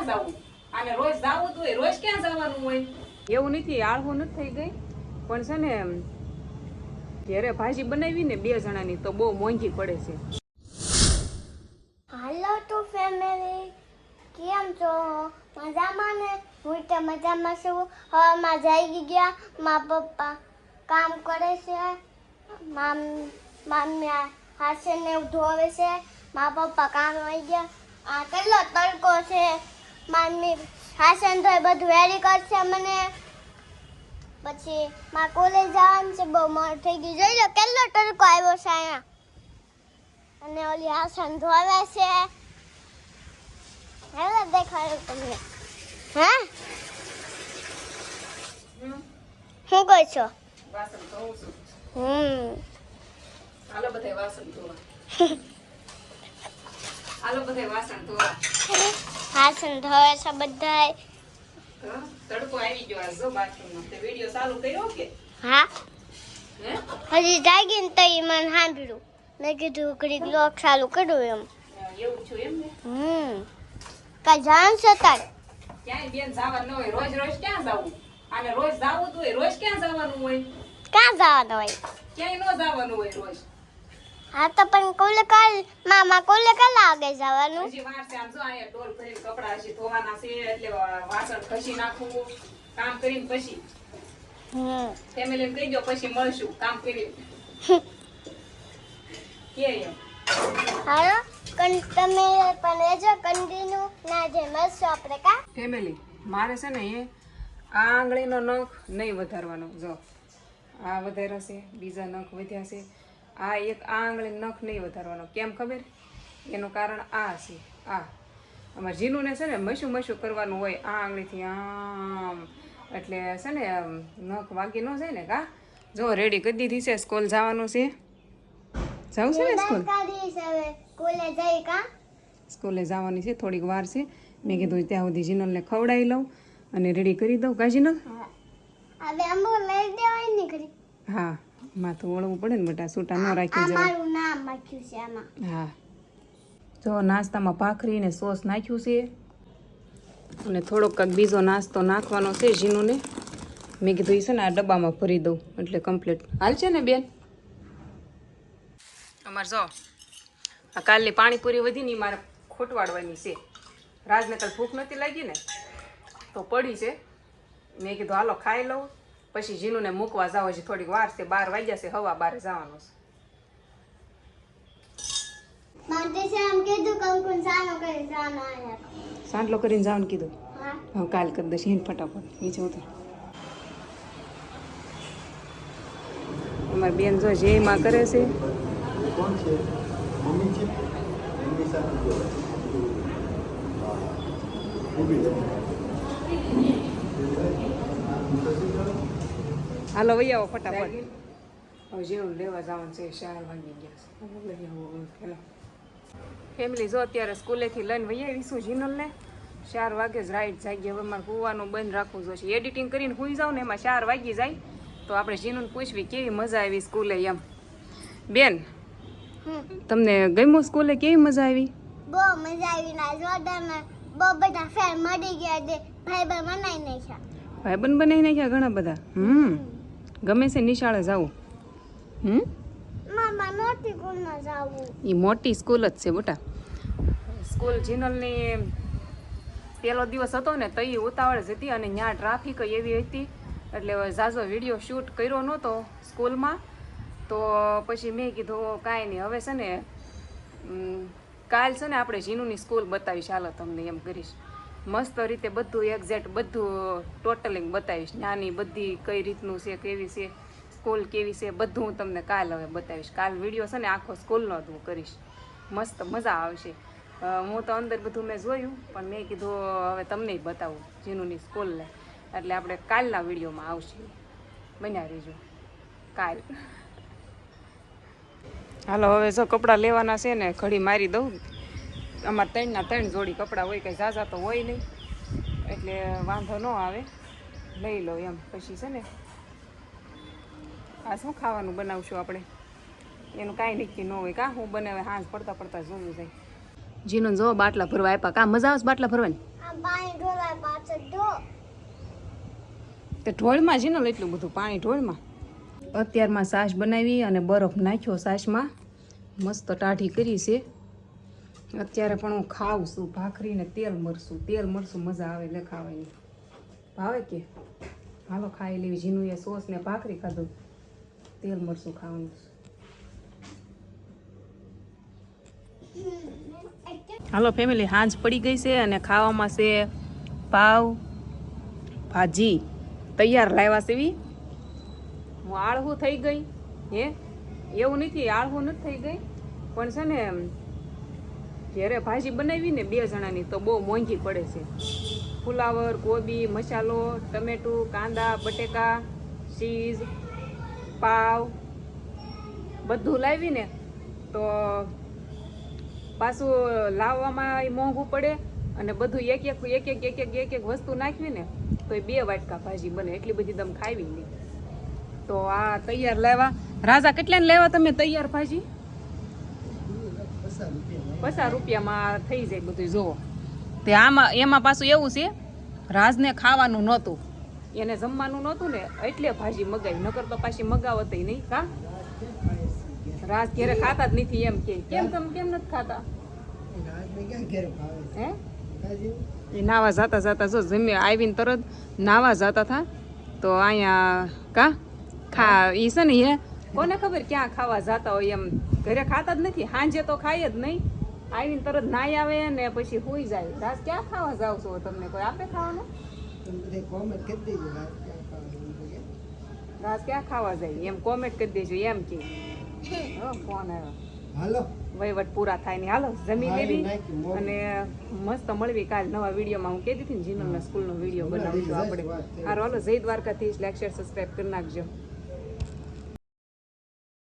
જવું અને રોજ જવું તો રોજ ક્યાં જવાનું હોય એવું નથી આળહું નથી થઈ ગઈ પણ છે ને ઘરે ભાજી બનાવી ને 2 જણાની તો બહુ મોંઘી પડે છે હાલો તો ફેમિલી કેમ છો મજામાં ને હું તો મજામાં છું હવામાં જઈ ગયા મારા પપ્પા કામ કરે છે મમ્મી હાથને ધોવે છે મારા પપ્પા કામ આવી ગયા આ કેટલો તડકો છે મમ્મી હાથન ધોઈ બધું રેડી કરશે મને પછી મારા કોલેજ જવાનું છે બહુ મોડું થઈ ગયું જોઈ લો કેટલો તડકો આવ્યો છે અહીંયા અને ઓલી હાસન ધોવે છે હેલો દેખાડું તમને હા શું કહો છો વાસણ ધોઉં છું હાલો બધાય વાસણ ધોવા હાલો બધાય વાસણ ધોવા હાસન ધોવે છે બધાય તડકો આવી ગયો આ જો બાથરૂમમાં તે વિડિયો ચાલુ કર્યો કે હા હે હજી જાગીને તઈ મને સાંભળ્યું મેં કીધું ઘડીક લોક ચાલુ કર્યું એમ એવું છું એમ ને કાંઈ જાણ છે તાર ક્યાંય બેન જવાનું ન હોય રોજ રોજ ક્યાં જવું અને રોજ જવું તો હોય રોજ ક્યાં જવાનું હોય ક્યાં જવાનું હોય ક્યાંય ન જવાનું હોય રોજ હા તો પણ મામા કોલે કાલા આગે જવાનું હજી વાર છે આમ જો અહીંયા ટોલ ભરીને કપડા હજી ધોવાના છે એટલે વાસણ ઘસી નાખવું કામ કરીને પછી ફેમિલીને કહી દો પછી મળશું કામ કરીને કે એમ હાલો તમે પણ એજો કન્ટિન્યુ ના જે મળશું આપણે કા ફેમિલી મારે છે ને એ આ આંગળીનો નખ નહીં વધારવાનો જો આ વધાર્યો છે બીજા નખ વધ્યા છે આ એક આ આંગળી નખ નહીં વધારવાનો કેમ ખબર એનું કારણ આ છે આ અમારે જીનુને છે ને મશું કરવાનું હોય આ આંગળીથી આમ એટલે છે ને નખ વાગી ન જાય ને કા જો રેડી કરી દીધી છે સ્કૂલ જવાનું છે જાવ છે ને સ્કૂલે જવાની છે થોડીક વાર છે મેં કીધું ત્યાં સુધી જીનલને ખવડાવી લઉં અને રેડી કરી દઉં કાજી ન હા માથું વળવું પડે ને બેટા સૂટા ન રાખી જવાય હા જો નાસ્તામાં ભાખરી ને સોસ નાખ્યું છે અને થોડોક કંઈક બીજો નાસ્તો નાખવાનો છે જીનુને મેં કીધું એ છે ને આ ડબ્બામાં ભરી દઉં એટલે કમ્પ્લીટ હાલ છે ને બેન અમારે જો આ કાલની પાણીપુરી વધી ને મારે ખોટવાડવાની છે રાજને કાલ ભૂખ નથી લાગી ને તો પડી છે મેં કીધું હાલો ખાઈ લઉં પછી જીનુને મૂકવા જાવ હજી થોડીક વાર છે 12 વાગ્યા છે હવા 12 જવાનું છે સાંડલો કરીને જવાનું કીધું હવે કાલ કરી દઈશ હિન ફટાફટ નીચે ઉતર અમારી બેન જો જે માં કરે છે હાલો વહી આવો ફટાફટ હવે જેવું લેવા જવાનું છે 4 વાગી ગયા છે ફેમિલી જો અત્યારે સ્કૂલેથી લઈને વહી આવીશું જીનલને 4 વાગે જ રાઈટ જાગી હવે મારે હોવાનું બંધ રાખવું જોઈએ એડિટિંગ કરીને સુઈ જાવ ને એમાં 4 વાગી જાય તો આપણે જીનુને પૂછવી કેવી મજા આવી સ્કૂલે એમ બેન તમને ગમ્યું સ્કૂલે કેવી મજા આવી બહુ મજા આવી ના જોરદાર બહુ બધા ફ્રેન્ડ મળી ગયા દે ભાઈબંધ બનાવી નાખ્યા ભાઈબંધ બનાવી નાખ્યા ઘણા બધા ગમે છે નિશાળે જાવું મામા મોટી સ્કૂલમાં જાવું એ મોટી સ્કૂલ જ છે બેટા સ્કૂલ જીનલની પહેલો દિવસ હતો ને તો એ ઉતાવળ જ હતી અને ત્યાં ટ્રાફિક એવી હતી એટલે ઝાઝો વિડીયો શૂટ કર્યો નહોતો સ્કૂલમાં તો પછી મેં કીધું કાંઈ નહીં હવે છે ને કાલ છે ને આપણે જીનુની સ્કૂલ બતાવીશ ચાલો તમને એમ કરીશ મસ્ત રીતે બધું એક્ઝેક્ટ બધું ટોટલિંગ બતાવીશ નાની બધી કઈ રીતનું છે કેવી છે સ્કૂલ કેવી છે બધું હું તમને કાલ હવે બતાવીશ કાલ વિડીયો છે ને આખો સ્કૂલનો જ હું કરીશ મસ્ત મજા આવશે હું તો અંદર બધું મેં જોયું પણ મેં કીધું હવે તમને બતાવું જીનુની સ્કૂલને એટલે આપણે કાલના વિડીયોમાં આવશે બન્યા રહીજો કાલ હાલો હવે જો કપડાં લેવાના છે ને ઘડી મારી દઉં અમારે 3 જોડી કપડાં હોય કંઈ ઝાઝા તો હોય નહીં એટલે વાંધો ન આવે લઈ લો એમ પછી છે ને આ શું ખાવાનું બનાવશું આપણે એનું કાંઈ નક્કી ન હોય કાં હું બનાવે હાંજ પડતા જોયું જાય જીનો જો બાટલા ભરવા આપ્યા કાં મજા આવે બાટલા ભરવાની પાણી ઢોળાય પાછળ ઢો. તે ઢોળમાં છે ને એટલું બધું પાણી ઢોળમાં. અત્યારમાં છાશ બનાવી અને બરફ નાખ્યો છાશમાં, મસ્ત ટાઢી કરી છે. અત્યારે પણ હું ખાઉં છું ભાખરી ને તેલ મરસું મજા આવે લે ખાવાની. ભાવે કે હાલો ખાઈ લેવી. જીનું એ સોસ ને ભાખરી ખાધું, તેલ મરસું ખાવાનું. હાલો ફેમિલી, હાંજ પડી ગઈ છે અને ખાવામાં છે પાવ ભાજી તૈયાર લાવ્યા છે. એવી હું આળહું થઈ ગઈ હે, એવું નથી આળહું નથી થઈ ગઈ, પણ છે ને જ્યારે ભાજી બનાવી ને 2 જણાની તો બહુ મોંઘી પડે છે. ફુલાવર, કોબી, મસાલો, ટમેટું, કાંદા, બટેકા, ચીઝ, પાવ બધું લાવી ને તો પાછું લાવવામાં મોંઘું પડે અને બધું એક વસ્તુ નાખવી ને તો 2 વાટકા ભાજી બને. એટલી બધી દમ ખાવી નહીં. તો આ તૈયાર લાવ્યા. રાજા કેટલાને લેવા તમે તૈયાર ભાજી? 50 રૂપિયામાં થઈ જાય બધું. જુઓ તે આમાં એમાં પાછું એવું છે, રાજને ખાવાનું નહોતું, એને જમવાનું નહોતું ને એટલે ભાજી મગાવી, નકર તો પાછી મગાવત નહીં. કા રાજ ઘેરે ખાતા જ નથી એમ કે. કેમ તમે કેમ નથી ખાતા? હે એ નાવા જાતા જો જમી આવીને તરત નાવા જતા હતા તો અહીંયા ખા ઈ છે ને હે કોને ખબર ક્યાં ખાવા જતા હોય એમ. ઘરે ખાતા જ નથી, સાંજે તો ખાય જ નહીં. આવીને તરત નાઈ આવે ને પછી હોઈ જાય. રાજ ક્યાં ખાવા જાવ છો? તમને કોઈ આપે ખાવાનું? રાજ ક્યાં ખાવા જાય એમ કોમેન્ટ કરી દેજો એમ કે. ફોન આવ્યો, હાલો વહીવટ પૂરા થાય ને હાલો જમી લેવી અને મસ્ત મળવી કાલ નવા વિડીયોમાં. હું કહેતી હતી ને જીનલના સ્કૂલનો વિડીયો બનાવીશું આપણે. હારો હાલો, જય દ્વારકાધીશ. લાઈક શેર સબસ્ક્રાઈબ કરી નાખજો.